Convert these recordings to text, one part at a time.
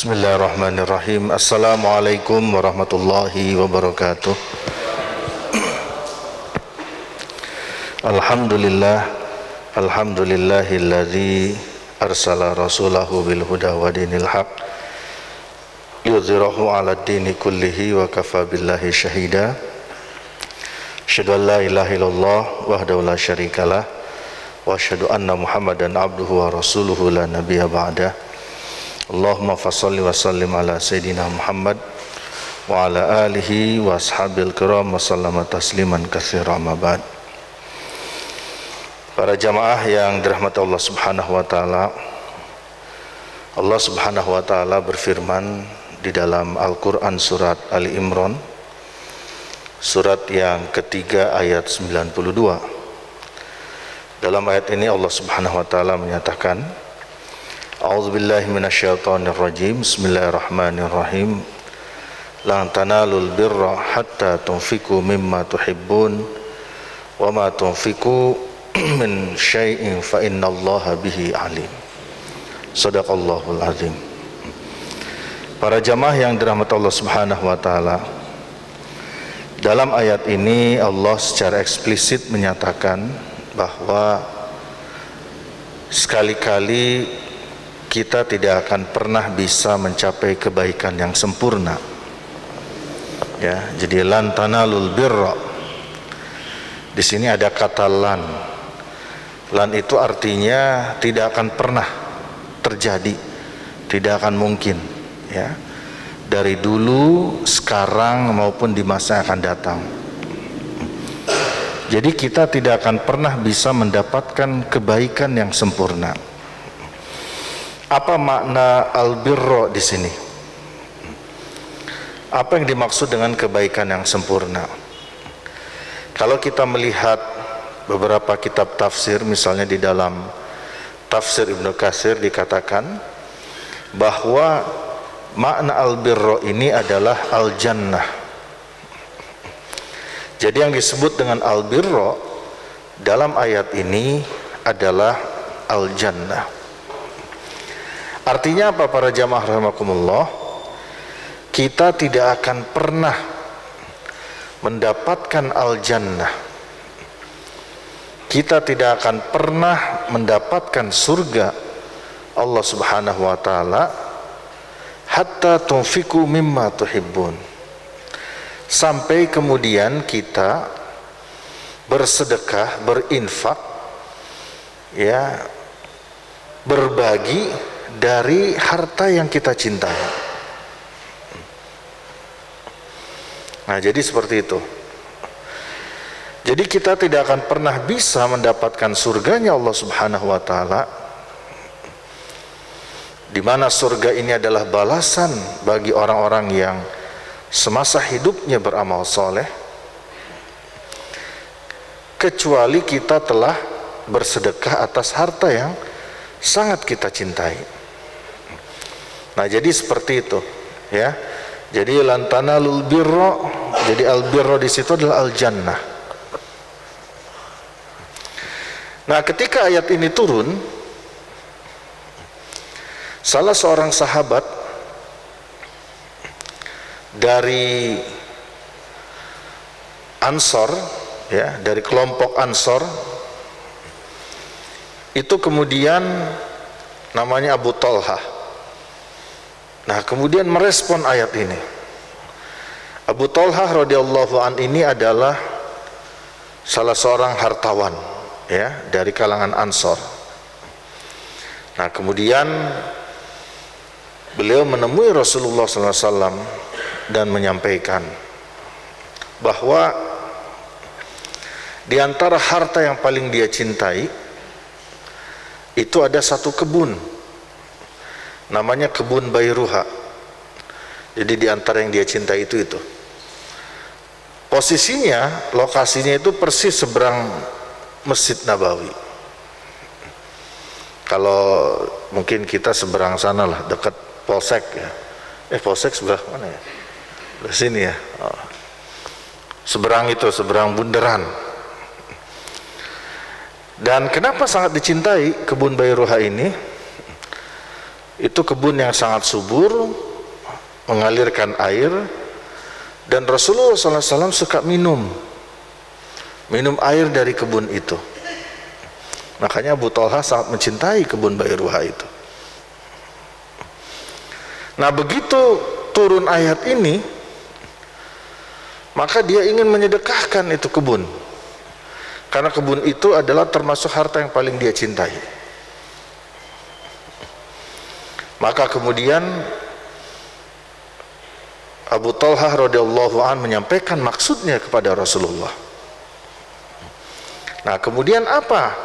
Bismillahirrahmanirrahim. Assalamualaikum warahmatullahi wabarakatuh. Alhamdulillahilladzi arsala rasulahu bil huda wa dinil haq yudhhirahu 'alad dini kullihi wa kafa billahi syahida. Asyhadu an la ilaha illallah wahdahu la syarikalah wa asyhadu anna Muhammadan abduhu wa rasuluhu la nabiyya ba'dah. Allahumma fassalli wa sallim ala Sayyidina Muhammad wa ala alihi wa ashabil kiram wa sallama tasliman katsiran ma ba'd. Para jamaah yang dirahmati Allah Subhanahu wa taala, Allah Subhanahu wa taala berfirman di dalam Al-Qur'an surat Ali Imran, surat yang ketiga ayat 92. Dalam ayat ini Allah Subhanahu wa taala menyatakan, A'udzubillahi minasyaitonirrajim. Bismillahirrahmanirrahim. Lan tanalul birra hatta tunfiqu mimma tuhibbun wa ma tunfiqu min syai'in fa innallaha bihi alim. Shadaqallahul azim. Para jamaah yang dirahmati Allah Subhanahu wa taala, dalam ayat ini Allah secara eksplisit menyatakan bahwa sekali-kali kita tidak akan pernah bisa mencapai kebaikan yang sempurna. Ya, jadi lan tanalul birra. Di sini ada kata lan. Lan itu artinya tidak akan pernah terjadi, tidak akan mungkin, ya. Dari dulu, sekarang maupun di masa yang akan datang. Jadi kita tidak akan pernah bisa mendapatkan kebaikan yang sempurna. Apa makna al-birra di sini? Apa yang dimaksud dengan kebaikan yang sempurna? Kalau kita melihat beberapa kitab tafsir, misalnya di dalam tafsir Ibnu Katsir dikatakan bahwa makna al-birra ini adalah al-jannah. Jadi yang disebut dengan al-birra dalam ayat ini adalah al-jannah. Artinya apa para jamaah rahimakumullah? Kita tidak akan pernah mendapatkan al-jannah. Kita tidak akan pernah mendapatkan surga Allah Subhanahu wa taala hatta tunfiqu mimma tuhibbun. Sampai kemudian kita bersedekah, berinfak, ya, berbagi dari harta yang kita cintai. Nah, jadi seperti itu. Jadi kita tidak akan pernah bisa mendapatkan surganya Allah Subhanahu wa taala, di mana surga ini adalah balasan bagi orang-orang yang semasa hidupnya beramal soleh, kecuali kita telah bersedekah atas harta yang sangat kita cintai. Nah, jadi seperti itu, ya. Jadi lan tanalul birra, jadi al-birra di situ adalah al-jannah. Nah, ketika ayat ini turun, salah seorang sahabat dari Ansor, ya, dari kelompok Ansor, itu kemudian namanya Abu Talha. Nah, kemudian merespon ayat ini. Abu Talha radhiyallahu an ini adalah salah seorang hartawan, ya, dari kalangan Ansor. Nah, kemudian beliau menemui Rasulullah SAW dan menyampaikan bahwa di antara harta yang paling dia cintai itu ada satu kebun, namanya kebun Bairuha. Jadi di antara yang dia cintai itu. Posisinya, lokasinya itu persis seberang Masjid Nabawi. Kalau mungkin kita seberang sana lah, dekat Polsek, ya. Polsek sebelah mana ya? Di sini ya. Oh. Seberang itu, seberang bundaran. Dan kenapa sangat dicintai kebun Bairuha ini? Itu kebun yang sangat subur, mengalirkan air, dan Rasulullah SAW suka minum air dari kebun itu. Makanya Abu Talha sangat mencintai kebun Bairuha itu. Nah, begitu turun ayat ini, maka dia ingin menyedekahkan itu kebun, karena kebun itu adalah termasuk harta yang paling dia cintai. Maka kemudian Abu Talha radhiyallahu an menyampaikan maksudnya kepada Rasulullah. Nah, kemudian apa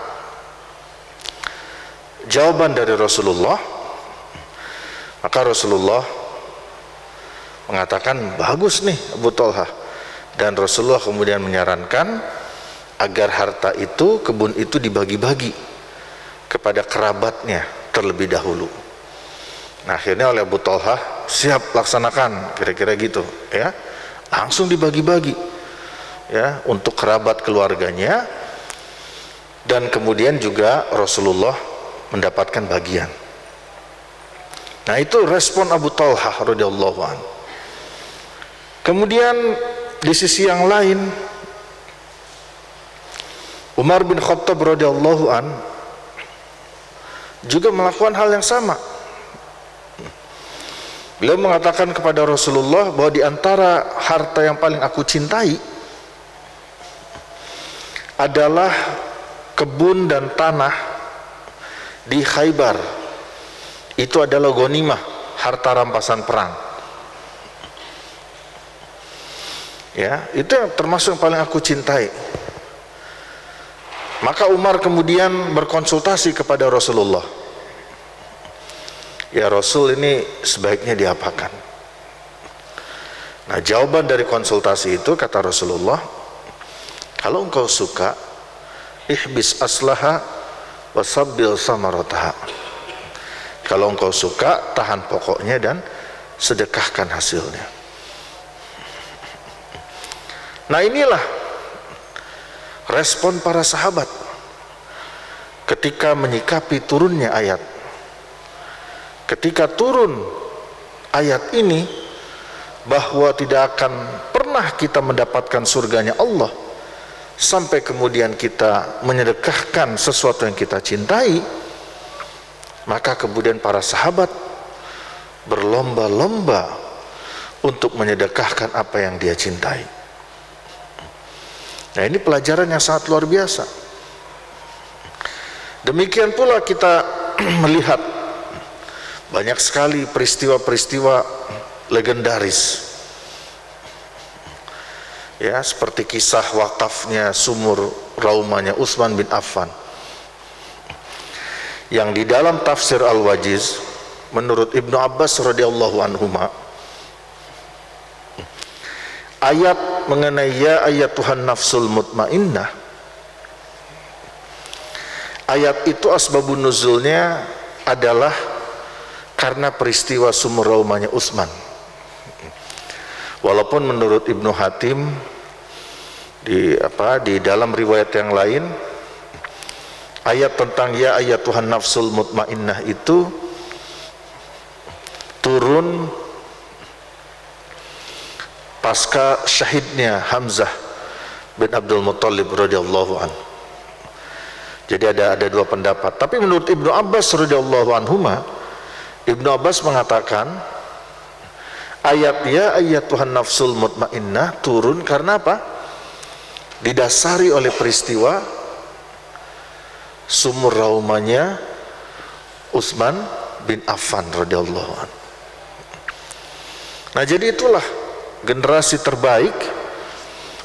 jawaban dari Rasulullah? Maka Rasulullah mengatakan, bagus nih Abu Talha. Dan Rasulullah kemudian menyarankan agar harta itu, kebun itu dibagi-bagi kepada kerabatnya terlebih dahulu. Nah, akhirnya oleh Abu Talha, siap, laksanakan, kira-kira gitu ya, langsung dibagi-bagi ya untuk kerabat keluarganya, dan kemudian juga Rasulullah mendapatkan bagian. Nah, itu respon Abu Talha radhiyallahu anhu. Kemudian di sisi yang lain, Umar bin Khattab radhiyallahu an juga melakukan hal yang sama. Beliau mengatakan kepada Rasulullah bahwa di antara harta yang paling aku cintai adalah kebun dan tanah di Khaybar. Itu adalah ghanimah, harta rampasan perang. Ya, itu yang termasuk yang paling aku cintai. Maka Umar kemudian berkonsultasi kepada Rasulullah. Ya Rasul, ini sebaiknya diapakan? Nah, jawaban dari konsultasi itu, kata Rasulullah, kalau engkau suka, ihbis aslaha wasabbil samarataha. Kalau engkau suka, tahan pokoknya dan sedekahkan hasilnya. Nah, inilah respon para sahabat ketika menyikapi turunnya ayat. Ketika turun ayat ini, bahwa tidak akan pernah kita mendapatkan surganya Allah sampai kemudian kita menyedekahkan sesuatu yang kita cintai, maka kemudian para sahabat berlomba-lomba untuk menyedekahkan apa yang dia cintai. Nah, ini pelajaran yang sangat luar biasa. Demikian pula kita melihat banyak sekali peristiwa-peristiwa legendaris, ya, seperti kisah wakafnya sumur raumanya Utsman bin Affan, yang di dalam tafsir Al-Wajiz menurut Ibnu Abbas radhiyallahu anhuma, ayat mengenai ya ayyatuhan nafsul mutmainnah, ayat itu asbabun nuzulnya adalah karena peristiwa sumur raumanya Utsman. Walaupun menurut Ibnu Hatim di dalam riwayat yang lain, ayat tentang ya ayyatuhan nafsul mutmainnah itu turun pasca syahidnya Hamzah bin Abdul Muttalib radhiyallahu anhu. Jadi ada dua pendapat. Tapi menurut Ibnu Abbas radhiyallahu anhuma, Ibnu Abbas mengatakan ayat ya ayyatuhan nafsul mutmainnah turun karena apa? Didasari oleh peristiwa sumur raumanya Utsman bin Affan radhiyallahu anhu. Nah, jadi itulah generasi terbaik.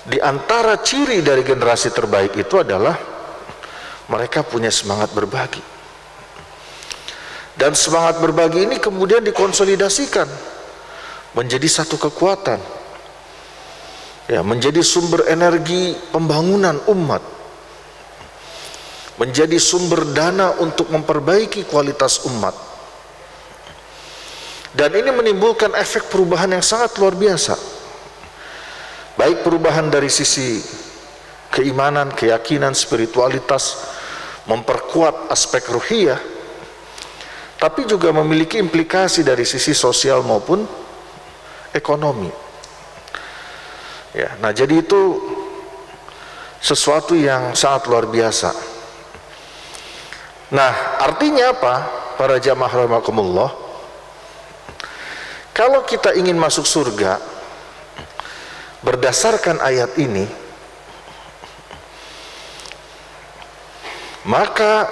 Di antara ciri dari generasi terbaik itu adalah mereka punya semangat berbagi. Dan semangat berbagi ini kemudian dikonsolidasikan menjadi satu kekuatan, ya, menjadi sumber energi pembangunan umat, menjadi sumber dana untuk memperbaiki kualitas umat. Dan ini menimbulkan efek perubahan yang sangat luar biasa, baik perubahan dari sisi keimanan, keyakinan, spiritualitas, memperkuat aspek ruhiyah, tapi juga memiliki implikasi dari sisi sosial maupun ekonomi. Ya, nah jadi itu sesuatu yang sangat luar biasa. Nah, artinya apa? Para jamaah rahimakumullah, kalau kita ingin masuk surga berdasarkan ayat ini, maka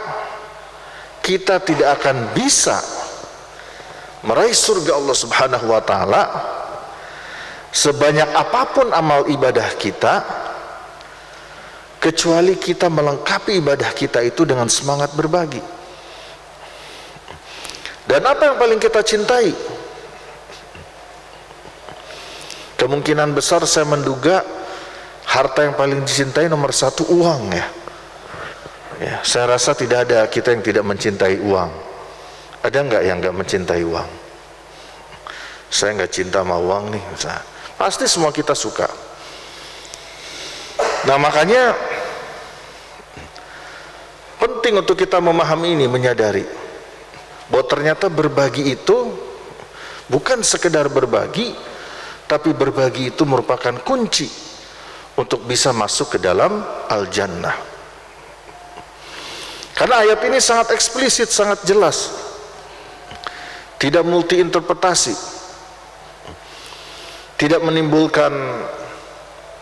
kita tidak akan bisa meraih surga Allah Subhanahu wa taala sebanyak apapun amal ibadah kita, kecuali kita melengkapi ibadah kita itu dengan semangat berbagi. Dan apa yang paling kita cintai? Kemungkinan besar saya menduga harta yang paling dicintai nomor satu uang, ya. Ya, saya rasa tidak ada kita yang tidak mencintai uang. Ada nggak yang nggak mencintai uang? Saya nggak cinta sama uang nih, pasti semua kita suka. Nah, makanya penting untuk kita memahami ini, menyadari bahwa ternyata berbagi itu bukan sekedar berbagi, tapi berbagi itu merupakan kunci untuk bisa masuk ke dalam al-jannah. Karena ayat ini sangat eksplisit, sangat jelas, tidak multi interpretasi, tidak menimbulkan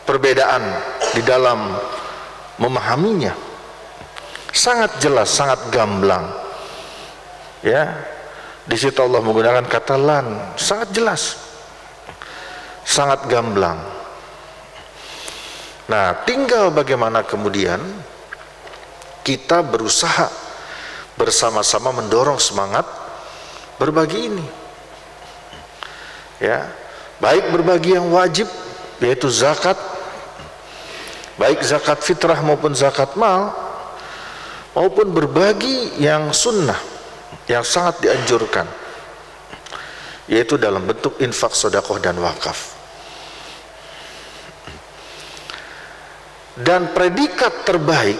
perbedaan di dalam memahaminya. Sangat jelas, sangat gamblang. Ya, di situ Allah menggunakan kata lan, sangat jelas, sangat gamblang. Nah, tinggal bagaimana kemudian kita berusaha bersama-sama mendorong semangat berbagi ini. Ya, baik berbagi yang wajib yaitu zakat, baik zakat fitrah maupun zakat mal, maupun berbagi yang sunnah yang sangat dianjurkan, yaitu dalam bentuk infak, sedekah dan wakaf. Dan predikat terbaik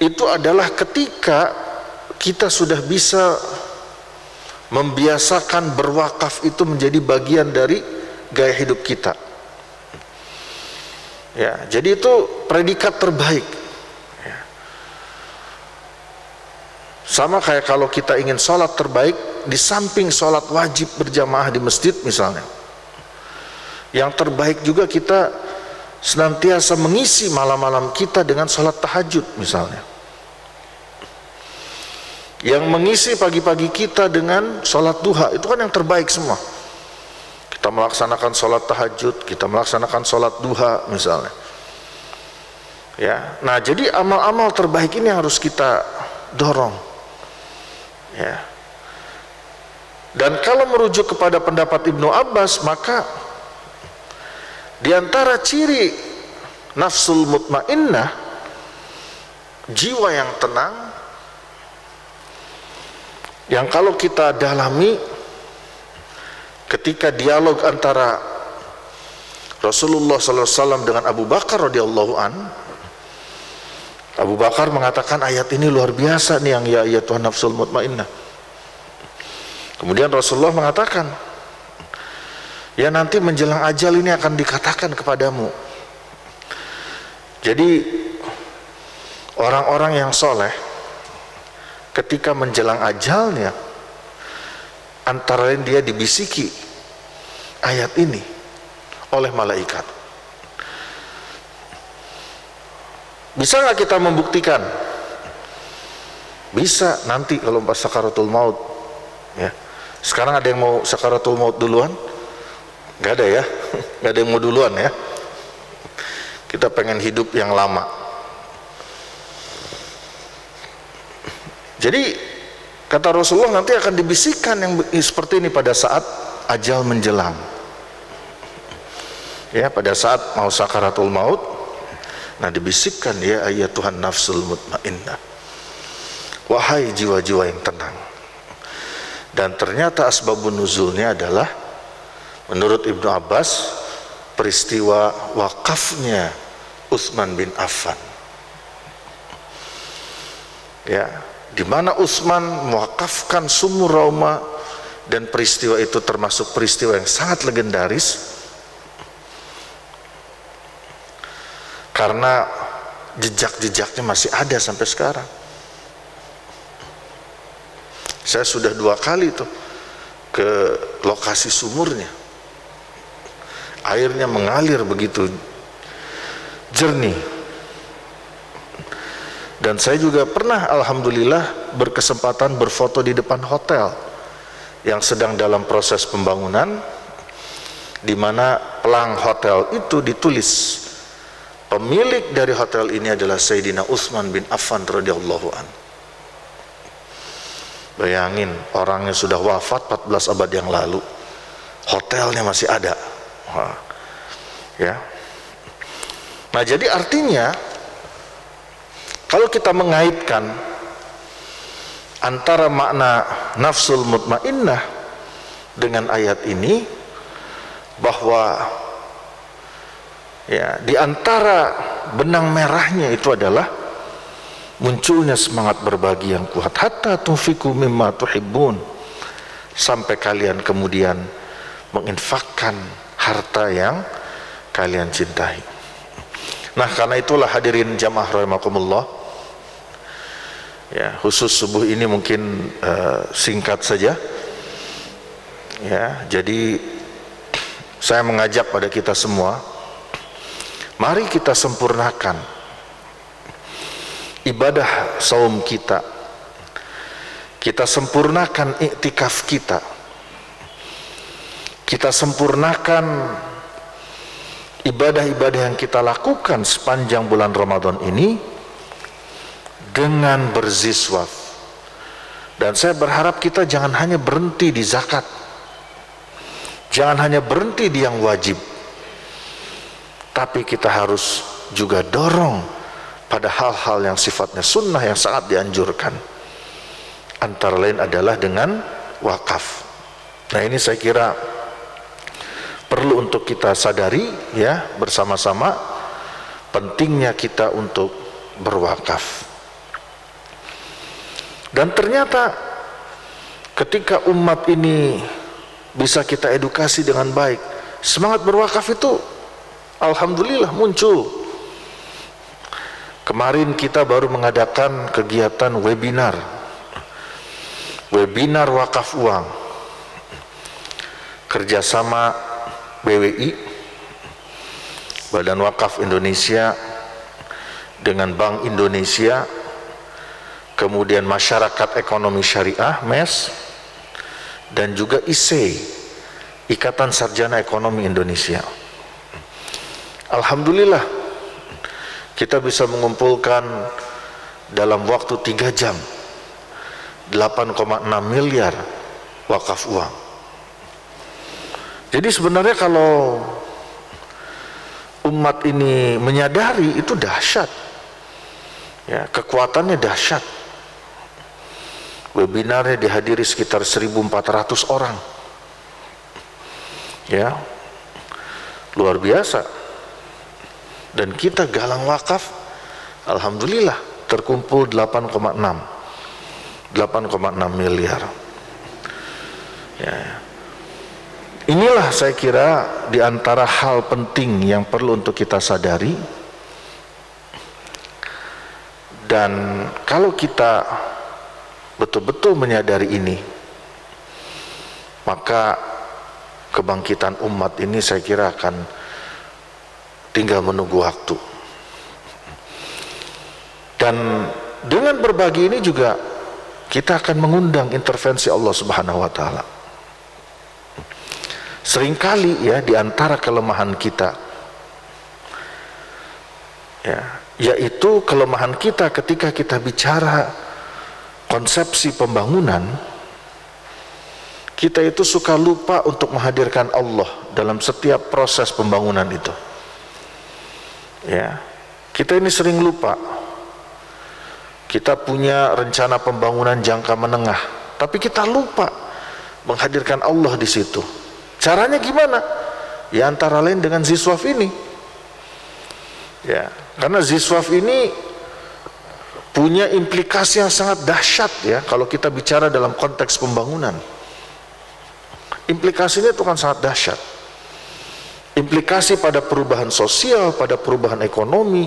itu adalah ketika kita sudah bisa membiasakan berwakaf itu menjadi bagian dari gaya hidup kita. Ya, jadi itu predikat terbaik. Ya. Sama kayak kalau kita ingin sholat terbaik, di samping sholat wajib berjamaah di masjid misalnya, yang terbaik juga kita senantiasa mengisi malam-malam kita dengan sholat tahajud misalnya, yang mengisi pagi-pagi kita dengan sholat duha, itu kan yang terbaik semua. Kita melaksanakan sholat tahajud, kita melaksanakan sholat duha misalnya. Ya, nah jadi amal-amal terbaik ini harus kita dorong. Ya. Dan kalau merujuk kepada pendapat Ibnu Abbas, maka di antara ciri nafsul mutmainnah, jiwa yang tenang, yang kalau kita dalami ketika dialog antara Rasulullah SAW dengan Abu Bakar radhiyallahu an, Abu Bakar mengatakan ayat ini luar biasa nih, yang ya Tuhan nafsul mutmainnah. Kemudian Rasulullah mengatakan, ya nanti menjelang ajal ini akan dikatakan kepadamu. Jadi orang-orang yang soleh ketika menjelang ajalnya, antara lain dia dibisiki ayat ini oleh malaikat. Bisa nggak kita membuktikan? Bisa nanti kalau pas sakaratul maut. Ya. Sekarang ada yang mau sakaratul maut duluan? Nggak ada ya, nggak ada yang mau duluan ya. Kita pengen hidup yang lama. Jadi kata Rasulullah nanti akan dibisikkan yang seperti ini pada saat ajal menjelang. Ya, pada saat mau sakaratul maut, nah dibisikkan, ya Tuhan nafsul mutmainnah, wahai jiwa-jiwa yang tenang. Dan ternyata asbabun nuzulnya adalah menurut Ibnu Abbas peristiwa wakafnya Utsman bin Affan. Ya, di mana Utsman mewakafkan Sumur Rauma, dan peristiwa itu termasuk peristiwa yang sangat legendaris karena jejak-jejaknya masih ada sampai sekarang. Saya sudah 2 kali tuh ke lokasi sumurnya, airnya mengalir begitu jernih. Dan saya juga pernah alhamdulillah berkesempatan berfoto di depan hotel yang sedang dalam proses pembangunan, di mana pelang hotel itu ditulis pemilik dari hotel ini adalah Sayyidina Utsman bin Affan radhiyallahu anhu. Bayangin, orangnya sudah wafat 14 abad yang lalu, hotelnya masih ada. Wah, ya. Nah, jadi artinya kalau kita mengaitkan antara makna nafsul mutmainnah dengan ayat ini, bahwa ya, di antara benang merahnya itu adalah munculnya semangat berbagi yang kuat, hatta tunfiqu mimma tuhibbun, sampai kalian kemudian menginfakkan harta yang kalian cintai. Nah, karena itulah hadirin jamaah rahimakumullah, ya, khusus subuh ini mungkin singkat saja, ya. Jadi saya mengajak pada kita semua, mari kita sempurnakan ibadah saum kita, kita sempurnakan iktikaf kita sempurnakan ibadah-ibadah yang kita lakukan sepanjang bulan Ramadan ini dengan berziswaf. Dan saya berharap kita jangan hanya berhenti di zakat, jangan hanya berhenti di yang wajib, tapi kita harus juga dorong pada hal-hal yang sifatnya sunnah yang sangat dianjurkan. Antara lain adalah dengan wakaf. Nah, ini saya kira perlu untuk kita sadari, ya, bersama-sama pentingnya kita untuk berwakaf. Dan ternyata ketika umat ini bisa kita edukasi dengan baik, semangat berwakaf itu alhamdulillah muncul. Kemarin kita baru mengadakan kegiatan webinar wakaf uang, kerjasama BWI, Badan Wakaf Indonesia, dengan Bank Indonesia, kemudian Masyarakat Ekonomi Syariah (MES), dan juga ISE, Ikatan Sarjana Ekonomi Indonesia. Alhamdulillah kita bisa mengumpulkan dalam waktu 3 jam 8,6 miliar wakaf uang. Jadi sebenarnya kalau umat ini menyadari, itu dahsyat, ya, kekuatannya dahsyat. Webinarnya dihadiri sekitar 1.400 orang, ya, luar biasa. Dan kita galang wakaf, alhamdulillah terkumpul 8,6 miliar. Ya. Inilah saya kira di antara hal penting yang perlu untuk kita sadari. Dan kalau kita betul-betul menyadari ini, maka kebangkitan umat ini saya kira akan tinggal menunggu waktu. Dan dengan berbagi ini juga kita akan mengundang intervensi Allah Subhanahu wa taala. Seringkali, ya, di antara kelemahan kita, ya, yaitu kelemahan kita ketika kita bicara konsepsi pembangunan, kita itu suka lupa untuk menghadirkan Allah dalam setiap proses pembangunan itu. Ya, kita ini sering lupa. Kita punya rencana pembangunan jangka menengah, tapi kita lupa menghadirkan Allah di situ. Caranya gimana? Ya, antara lain dengan ziswaf ini. Ya, karena ziswaf ini punya implikasi yang sangat dahsyat ya kalau kita bicara dalam konteks pembangunan. Implikasinya itu kan sangat dahsyat. Implikasi pada perubahan sosial, pada perubahan ekonomi.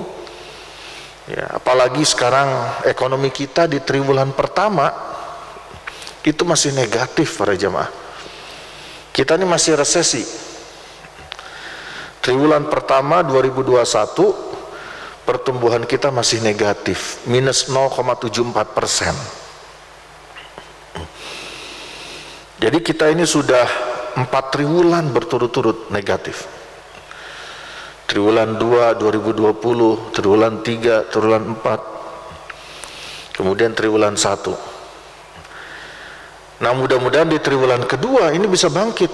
Ya, apalagi sekarang ekonomi kita di triwulan pertama itu masih negatif para jamaah. Kita ini masih resesi. Triwulan pertama 2021 pertumbuhan kita masih negatif, minus 0,74%. Jadi kita ini sudah 4 triwulan berturut-turut negatif. Triwulan 2 2020, triwulan 3, triwulan 4, kemudian triwulan 1. Nah, mudah-mudahan di triwulan kedua ini bisa bangkit.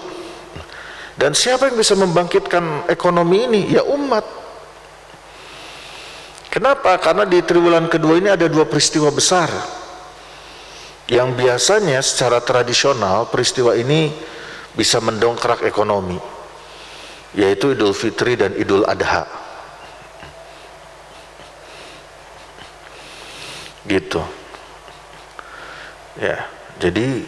Dan siapa yang bisa membangkitkan ekonomi ini? Ya umat. Kenapa? Karena di triwulan kedua ini ada 2 peristiwa besar yang biasanya secara tradisional peristiwa ini bisa mendongkrak ekonomi, yaitu Idul Fitri dan Idul Adha. Gitu. Ya, jadi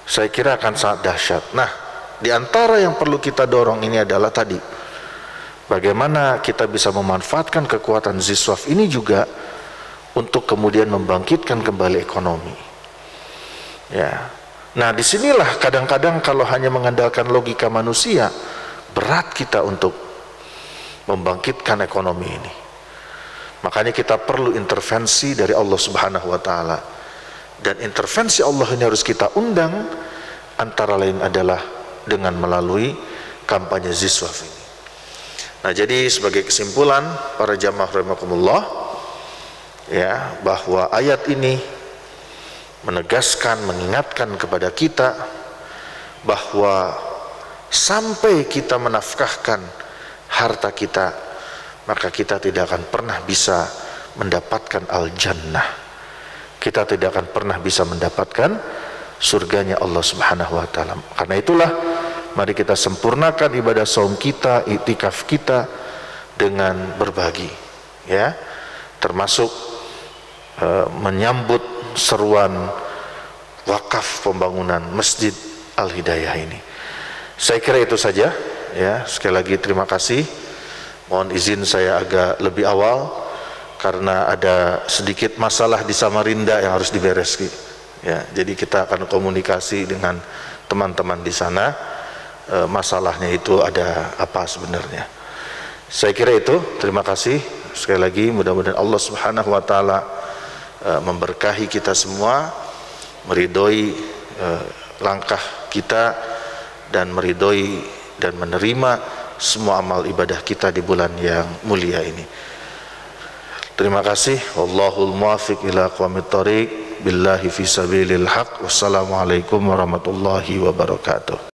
saya kira akan sangat dahsyat. Nah, di antara yang perlu kita dorong ini adalah tadi, bagaimana kita bisa memanfaatkan kekuatan Ziswaf ini juga untuk kemudian membangkitkan kembali ekonomi. Ya. Nah, disinilah kadang-kadang kalau hanya mengandalkan logika manusia, berat kita untuk membangkitkan ekonomi ini. Makanya kita perlu intervensi dari Allah Subhanahu wa taala. Dan intervensi Allah ini harus kita undang, antara lain adalah dengan melalui kampanye Ziswaf ini. Nah, jadi sebagai kesimpulan para jamaah rahimakumullah, ya, bahwa ayat ini menegaskan, mengingatkan kepada kita bahwa sampai kita menafkahkan harta kita, maka kita tidak akan pernah bisa mendapatkan al-jannah. Kita tidak akan pernah bisa mendapatkan surganya Allah Subhanahu wa taala. Karena itulah mari kita sempurnakan ibadah saum kita, iktikaf kita dengan berbagi, ya, termasuk menyambut seruan wakaf pembangunan Masjid Al-Hidayah ini. Saya kira itu saja, ya. Sekali lagi terima kasih. Mohon izin saya agak lebih awal karena ada sedikit masalah di Samarinda yang harus dibereskan. Ya, jadi kita akan komunikasi dengan teman-teman di sana. Masalahnya itu ada apa sebenarnya? Saya kira itu. Terima kasih. Sekali lagi mudah-mudahan Allah Subhanahu wa taala memberkahi kita semua, meridhoi langkah kita, dan meridhoi dan menerima semua amal ibadah kita di bulan yang mulia ini. Terima kasih. Wallahul muwaffiq ila aqwamit thoriq. Billahi fi sabilil haq. Wassalamualaikum warahmatullahi wabarakatuh.